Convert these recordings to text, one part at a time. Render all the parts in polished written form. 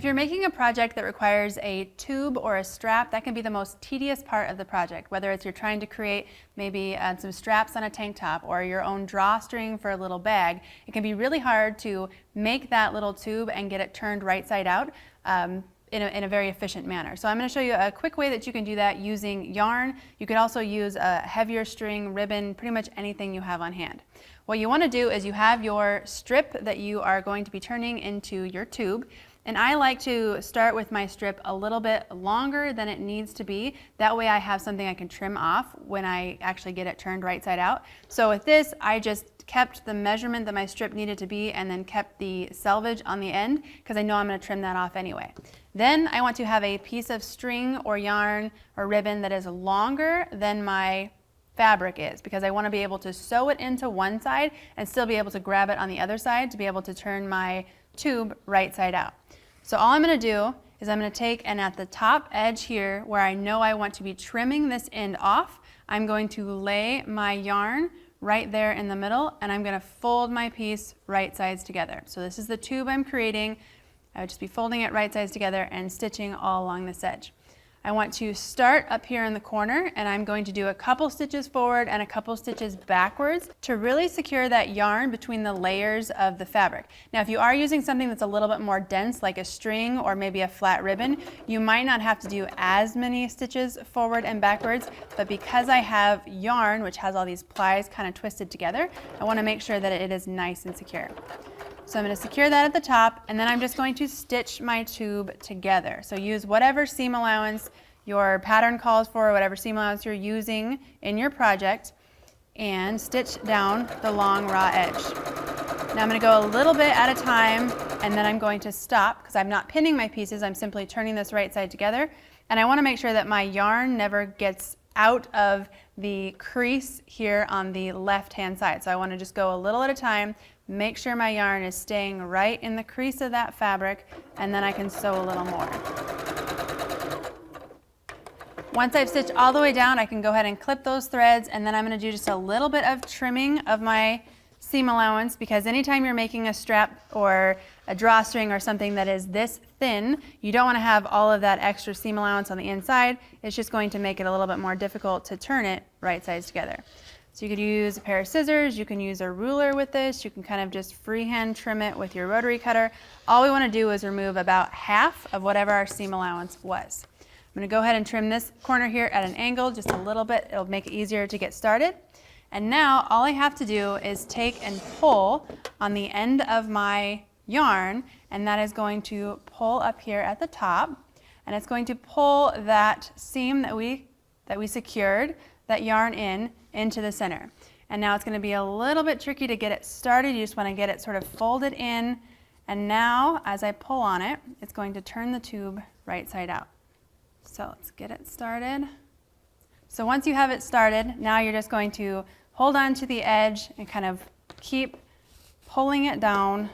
you're making a project that requires a tube or a strap, that can be the most tedious part of the project, whether it's you're trying to create maybe some straps on a tank top or your own drawstring for a little bag. It can be really hard to make that little tube and get it turned right side out in a very efficient manner. So I'm going to show you a quick way that you can do that using yarn. You could also use a heavier string, ribbon, pretty much anything you have on hand. What you want to do is you have your strip that you are going to be turning into your tube. And I like to start with my strip a little bit longer than it needs to be. That way I have something I can trim off when I actually get it turned right side out. So with this, I just kept the measurement that my strip needed to be and then kept the selvage on the end because I know I'm going to trim that off anyway. Then I want to have a piece of string or yarn or ribbon that is longer than my fabric is, because I want to be able to sew it into one side and still be able to grab it on the other side to be able to turn my tube right side out. So all I'm going to do is I'm going to take, and at the top edge here where I know I want to be trimming this end off, I'm going to lay my yarn right there in the middle, and I'm going to fold my piece right sides together. So this is the tube I'm creating. I would just be folding it right sides together and stitching all along this edge. I want to start up here in the corner, and I'm going to do a couple stitches forward and a couple stitches backwards to really secure that yarn between the layers of the fabric. Now if you are using something that's a little bit more dense like a string or maybe a flat ribbon, you might not have to do as many stitches forward and backwards, but because I have yarn which has all these plies kind of twisted together, I want to make sure that it is nice and secure. So I'm going to secure that at the top, and then I'm just going to stitch my tube together. So use whatever seam allowance your pattern calls for, or whatever seam allowance you're using in your project, and stitch down the long raw edge. Now I'm going to go a little bit at a time, and then I'm going to stop because I'm not pinning my pieces. I'm simply turning this right side together, and I want to make sure that my yarn never gets out of the crease here on the left hand side. So I want to just go a little at a time, make sure my yarn is staying right in the crease of that fabric, and then I can sew a little more. Once I've stitched all the way down, I can go ahead and clip those threads, and then I'm going to do just a little bit of trimming of my seam allowance, because anytime you're making a strap or a drawstring or something that is this thin, you don't want to have all of that extra seam allowance on the inside. It's just going to make it a little bit more difficult to turn it right sides together. So you could use a pair of scissors, you can use a ruler with this, you can kind of just freehand trim it with your rotary cutter. All we want to do is remove about half of whatever our seam allowance was. I'm going to go ahead and trim this corner here at an angle just a little bit. It'll make it easier to get started. And now all I have to do is take and pull on the end of my yarn, and that is going to pull up here at the top, and it's going to pull that seam that we secured that yarn into the center. And now it's going to be a little bit tricky to get it started. You just want to get it sort of folded in, and now as I pull on it, it's going to turn the tube right side out. So let's get it started. So once you have it started, now you're just going to hold on to the edge and kind of keep pulling it down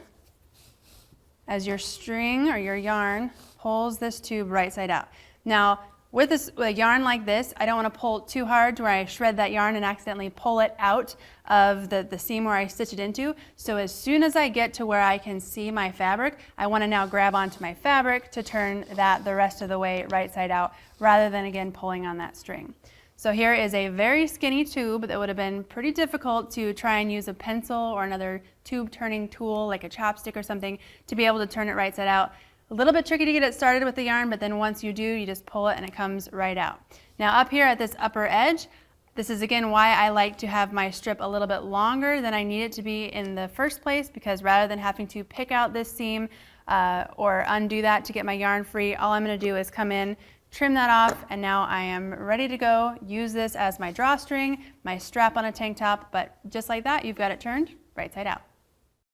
as your string or your yarn pulls this tube right side out. Now with a yarn like this, I don't want to pull too hard to where I shred that yarn and accidentally pull it out of the seam where I stitch it into. So as soon as I get to where I can see my fabric, I want to now grab onto my fabric to turn that the rest of the way right side out, rather than again pulling on that string. So here is a very skinny tube that would have been pretty difficult to try and use a pencil or another tube turning tool like a chopstick or something to be able to turn it right side out. A little bit tricky to get it started with the yarn, but then once you do, you just pull it and it comes right out. Now up here at this upper edge, this is again why I like to have my strip a little bit longer than I need it to be in the first place, because rather than having to pick out this seam or undo that to get my yarn free, all I'm going to do is come in, trim that off, and now I am ready to go. Use this as my drawstring, my strap on a tank top, but just like that, you've got it turned right side out.